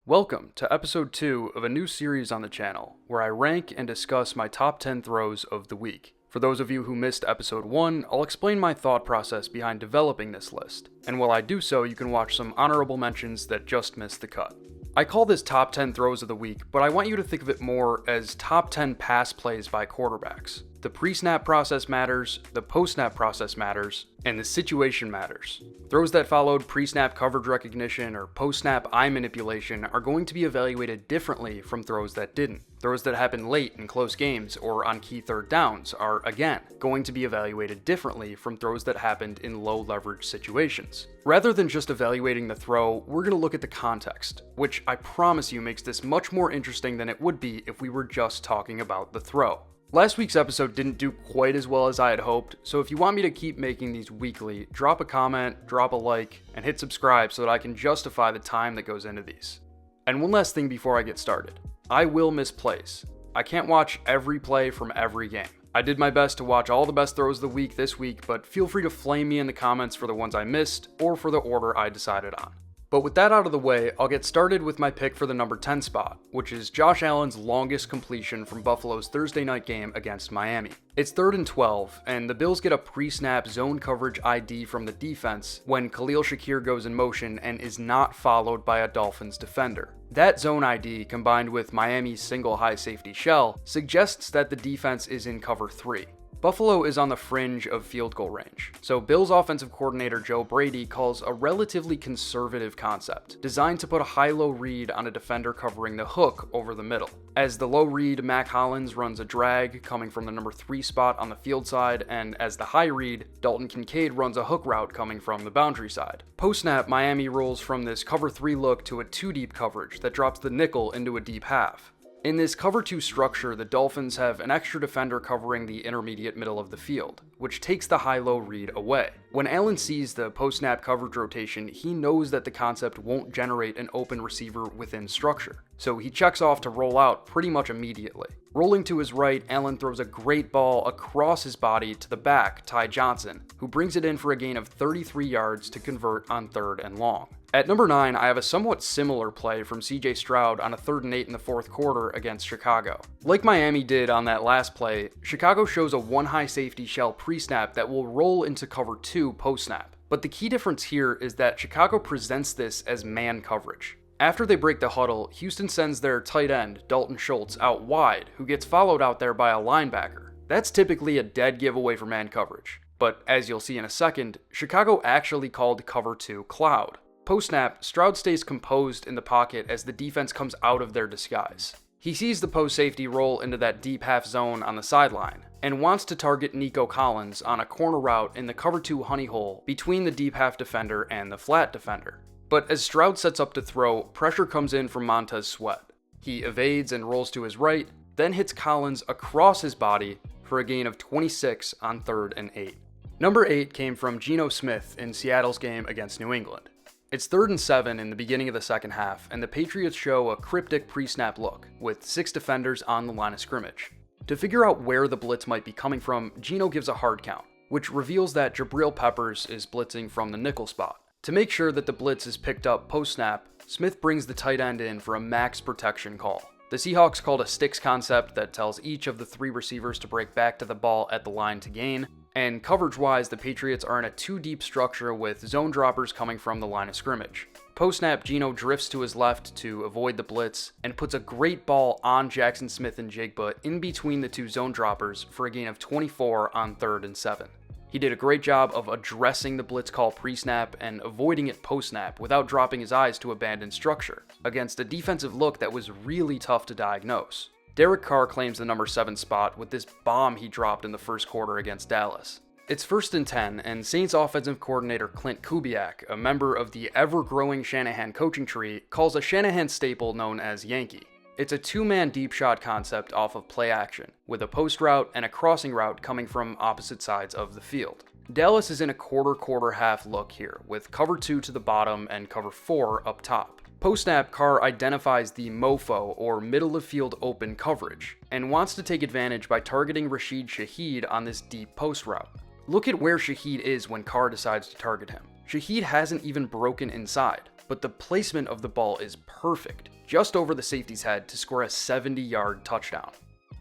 Welcome to episode 2 of a new series on the channel, where I rank and discuss my top 10 throws of the week. For those of you who missed episode 1, I'll explain my thought process behind developing this list, and while I do so, you can watch some honorable mentions that just missed the cut. I call this top 10 throws of the week, but I want you to think of it more as top 10 pass plays by quarterbacks. The pre-snap process matters, the post-snap process matters, and the situation matters. Throws that followed pre-snap coverage recognition or post-snap eye manipulation are going to be evaluated differently from throws that didn't. Throws that happen late in close games or on key third downs are, again, going to be evaluated differently from throws that happened in low leverage situations. Rather than just evaluating the throw, we're going to look at the context, which I promise you makes this much more interesting than it would be if we were just talking about the throw. Last week's episode didn't do quite as well as I had hoped, so if you want me to keep making these weekly, drop a comment, drop a like, and hit subscribe so that I can justify the time that goes into these. And one last thing before I get started. I will miss plays. I can't watch every play from every game. I did my best to watch all the best throws of the week this week, but feel free to flame me in the comments for the ones I missed, or for the order I decided on. But with that out of the way, I'll get started with my pick for the number 10 spot, which is Josh Allen's longest completion from Buffalo's Thursday night game against Miami. It's 3rd and 12, and the Bills get a pre-snap zone coverage ID from the defense when Khalil Shakir goes in motion and is not followed by a Dolphins defender. That zone ID, combined with Miami's single high safety shell, suggests that the defense is in cover 3. Buffalo is on the fringe of field goal range, so Bills offensive coordinator Joe Brady calls a relatively conservative concept, designed to put a high-low read on a defender covering the hook over the middle. As the low read, Mac Hollins runs a drag coming from the number 3 spot on the field side, and as the high read, Dalton Kincaid runs a hook route coming from the boundary side. Post-snap, Miami rolls from this cover 3 look to a 2-deep coverage that drops the nickel into a deep half. In this cover 2 structure, the Dolphins have an extra defender covering the intermediate middle of the field, which takes the high-low read away. When Allen sees the post-snap coverage rotation, he knows that the concept won't generate an open receiver within structure, so he checks off to roll out pretty much immediately. Rolling to his right, Allen throws a great ball across his body to the back, Ty Johnson, who brings it in for a gain of 33 yards to convert on 3rd and long. At number 9, I have a somewhat similar play from CJ Stroud on a 3rd and 8 in the 4th quarter against Chicago. Like Miami did on that last play, Chicago shows a 1 high safety shell pre-snap that will roll into cover 2 post-snap. But the key difference here is that Chicago presents this as man coverage. After they break the huddle, Houston sends their tight end, Dalton Schultz, out wide, who gets followed out there by a linebacker. That's typically a dead giveaway for man coverage. But as you'll see in a second, Chicago actually called cover 2 cloud. Post-snap, Stroud stays composed in the pocket as the defense comes out of their disguise. He sees the post-safety roll into that deep half zone on the sideline, and wants to target Nico Collins on a corner route in the cover 2 honey hole between the deep half defender and the flat defender. But as Stroud sets up to throw, pressure comes in from Montez Sweat. He evades and rolls to his right, then hits Collins across his body for a gain of 26 on 3rd and 8. Number 8 came from Gino Smith in Seattle's game against New England. It's 3rd and 7 in the beginning of the second half, and the Patriots show a cryptic pre-snap look, with 6 defenders on the line of scrimmage. To figure out where the blitz might be coming from, Gino gives a hard count, which reveals that Jabril Peppers is blitzing from the nickel spot. To make sure that the blitz is picked up post-snap, Smith brings the tight end in for a max protection call. The Seahawks called a sticks concept that tells each of the 3 receivers to break back to the ball at the line to gain, and coverage-wise, the Patriots are in a 2-deep structure with zone droppers coming from the line of scrimmage. Post-snap, Geno drifts to his left to avoid the blitz and puts a great ball on Jackson Smith and Jigba in between the 2 zone droppers for a gain of 24 on 3rd and 7. He did a great job of addressing the blitz call pre-snap and avoiding it post-snap without dropping his eyes to abandon structure, against a defensive look that was really tough to diagnose. Derek Carr claims the number 7 spot with this bomb he dropped in the first quarter against Dallas. It's 1st and 10, and Saints offensive coordinator Clint Kubiak, a member of the ever-growing Shanahan coaching tree, calls a Shanahan staple known as Yankee. It's a 2-man deep shot concept off of play action, with a post route and a crossing route coming from opposite sides of the field. Dallas is in a quarter-half look here, with cover 2 to the bottom and cover 4 up top. Post-snap, Carr identifies the MOFO, or middle of field open coverage, and wants to take advantage by targeting Rashid Shaheed on this deep post route. Look at where Shaheed is when Carr decides to target him. Shaheed hasn't even broken inside, but the placement of the ball is perfect. just over the safety's head to score a 70-yard touchdown.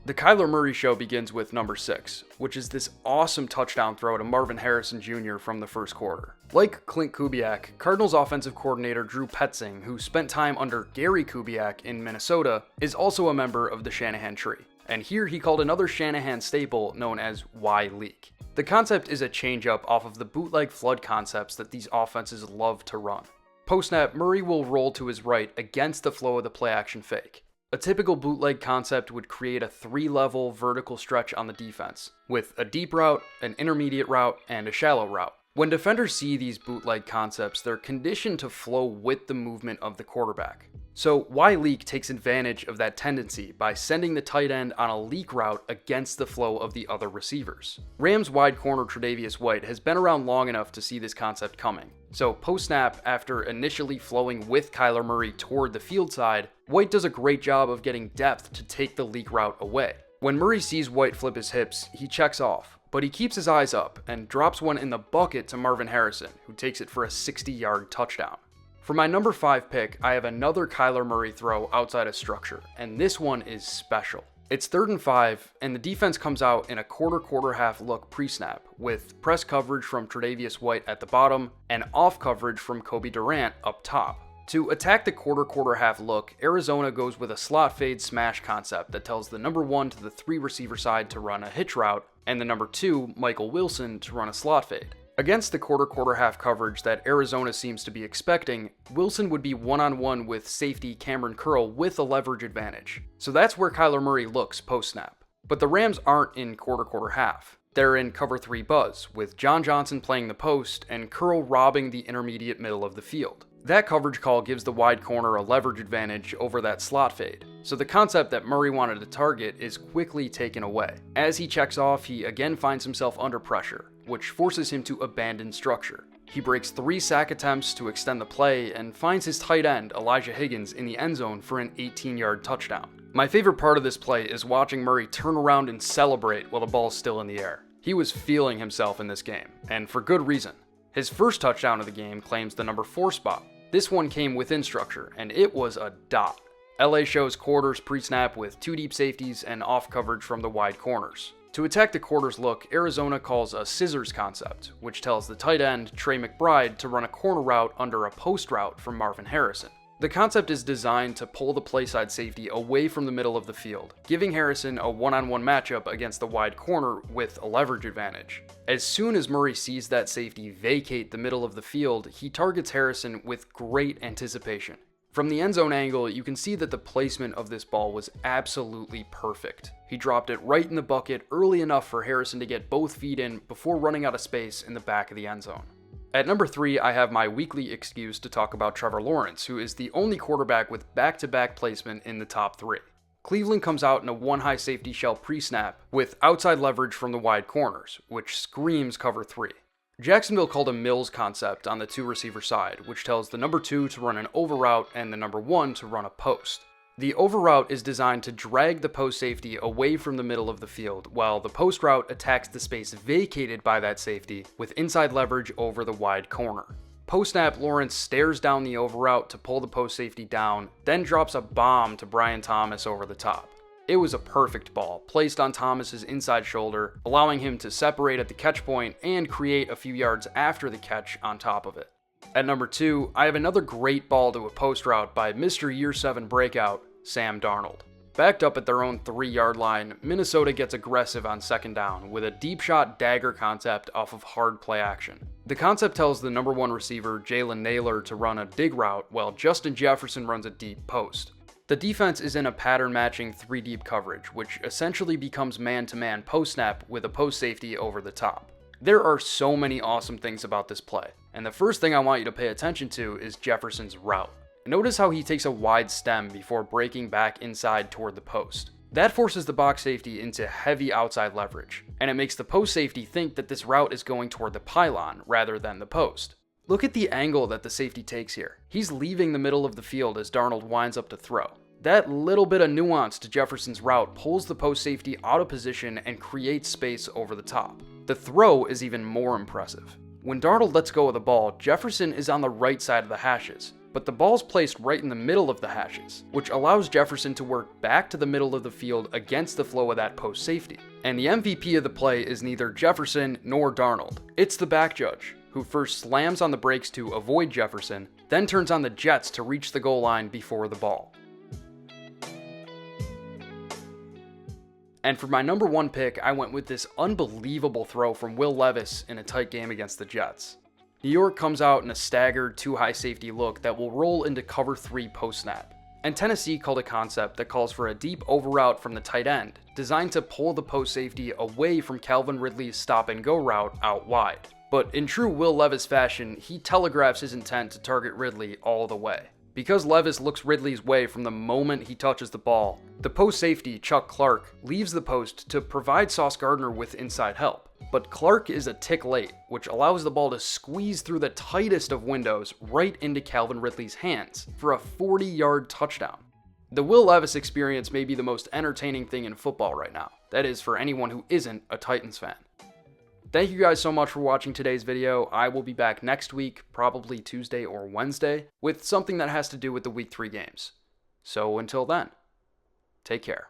The Kyler Murray show begins with number 6, which is this awesome touchdown throw to Marvin Harrison Jr. from the first quarter. Like Clint Kubiak, Cardinals offensive coordinator Drew Petzing, who spent time under Gary Kubiak in Minnesota, is also a member of the Shanahan tree. And here he called another Shanahan staple known as Y-leak. The concept is a changeup off of the bootleg flood concepts that these offenses love to run. Post-snap, Murray will roll to his right against the flow of the play-action fake. A typical bootleg concept would create a 3-level vertical stretch on the defense, with a deep route, an intermediate route, and a shallow route. When defenders see these bootleg concepts, they're conditioned to flow with the movement of the quarterback. So Y-leak takes advantage of that tendency by sending the tight end on a leak route against the flow of the other receivers. Rams wide corner Tre'Davious White has been around long enough to see this concept coming. So post-snap, after initially flowing with Kyler Murray toward the field side, White does a great job of getting depth to take the leak route away. When Murray sees White flip his hips, he checks off, but he keeps his eyes up and drops one in the bucket to Marvin Harrison, who takes it for a 60-yard touchdown. For my number 5 pick, I have another Kyler Murray throw outside of structure, and this one is special. It's 3rd and 5, and the defense comes out in a quarter-half look pre-snap, with press coverage from Tre'Davious White at the bottom, and off coverage from Kobe Durant up top. To attack the quarter-half look, Arizona goes with a slot fade smash concept that tells the number 1 to the 3 receiver side to run a hitch route, and the number 2, Michael Wilson, to run a slot fade. Against the quarter-half coverage that Arizona seems to be expecting, Wilson would be one-on-one with safety Cameron Curl with a leverage advantage. So that's where Kyler Murray looks post-snap. But the Rams aren't in quarter-half. They're in cover 3 buzz, with John Johnson playing the post and Curl robbing the intermediate middle of the field. That coverage call gives the wide corner a leverage advantage over that slot fade, so the concept that Murray wanted to target is quickly taken away. As he checks off, he again finds himself under pressure, which forces him to abandon structure. He breaks 3 sack attempts to extend the play and finds his tight end, Elijah Higgins, in the end zone for an 18-yard touchdown. My favorite part of this play is watching Murray turn around and celebrate while the ball's still in the air. He was feeling himself in this game, and for good reason. His first touchdown of the game claims the number 4 spot. This one came within structure, and it was a dot. LA shows quarters pre-snap with 2 deep safeties and off coverage from the wide corners. To attack the quarters look, Arizona calls a scissors concept, which tells the tight end, Trey McBride, to run a corner route under a post route from Marvin Harrison. The concept is designed to pull the playside safety away from the middle of the field, giving Harrison a one-on-one matchup against the wide corner with a leverage advantage. As soon as Murray sees that safety vacate the middle of the field, he targets Harrison with great anticipation. From the end zone angle, you can see that the placement of this ball was absolutely perfect. He dropped it right in the bucket early enough for Harrison to get both feet in before running out of space in the back of the end zone. At number 3, I have my weekly excuse to talk about Trevor Lawrence, who is the only quarterback with back-to-back placement in the top 3. Cleveland comes out in a 1-high safety shell pre-snap with outside leverage from the wide corners, which screams cover 3. Jacksonville called a Mills concept on the 2 receiver side, which tells the number 2 to run an over route and the number 1 to run a post. The over route is designed to drag the post safety away from the middle of the field, while the post route attacks the space vacated by that safety with inside leverage over the wide corner. Post-snap, Lawrence stares down the over route to pull the post safety down, then drops a bomb to Brian Thomas over the top. It was a perfect ball, placed on Thomas's inside shoulder, allowing him to separate at the catch point and create a few yards after the catch on top of it. At number 2, I have another great ball to a post route by Mr. Year 7 breakout, Sam Darnold. Backed up at their own 3-yard line, Minnesota gets aggressive on 2nd down with a deep shot dagger concept off of hard play action. The concept tells the number 1 receiver, Jalen Naylor, to run a dig route while Justin Jefferson runs a deep post. The defense is in a pattern matching 3 deep coverage, which essentially becomes man-to-man post-snap with a post safety over the top. There are so many awesome things about this play, and the first thing I want you to pay attention to is Jefferson's route. Notice how he takes a wide stem before breaking back inside toward the post. That forces the box safety into heavy outside leverage, and it makes the post safety think that this route is going toward the pylon rather than the post. Look at the angle that the safety takes here. He's leaving the middle of the field as Darnold winds up to throw. That little bit of nuance to Jefferson's route pulls the post safety out of position and creates space over the top. The throw is even more impressive. When Darnold lets go of the ball, Jefferson is on the right side of the hashes. but the ball's placed right in the middle of the hashes, which allows Jefferson to work back to the middle of the field against the flow of that post safety. And the MVP of the play is neither Jefferson nor Darnold. It's the back judge, who first slams on the brakes to avoid Jefferson, then turns on the jets to reach the goal line before the ball. And for my number 1 pick, I went with this unbelievable throw from Will Levis in a tight game against the Jets. New York comes out in a staggered too-high safety look that will roll into cover 3 post-snap. And Tennessee called a concept that calls for a deep over route from the tight end, designed to pull the post safety away from Calvin Ridley's stop-and-go route out wide. But in true Will Levis fashion, he telegraphs his intent to target Ridley all the way. Because Levis looks Ridley's way from the moment he touches the ball, the post safety, Chuck Clark, leaves the post to provide Sauce Gardner with inside help. But Clark is a tick late, which allows the ball to squeeze through the tightest of windows right into Calvin Ridley's hands for a 40-yard touchdown. The Will Levis experience may be the most entertaining thing in football right now. That is, for anyone who isn't a Titans fan. Thank you guys so much for watching today's video. I will be back next week, probably Tuesday or Wednesday, with something that has to do with the Week 3 games. So until then, take care.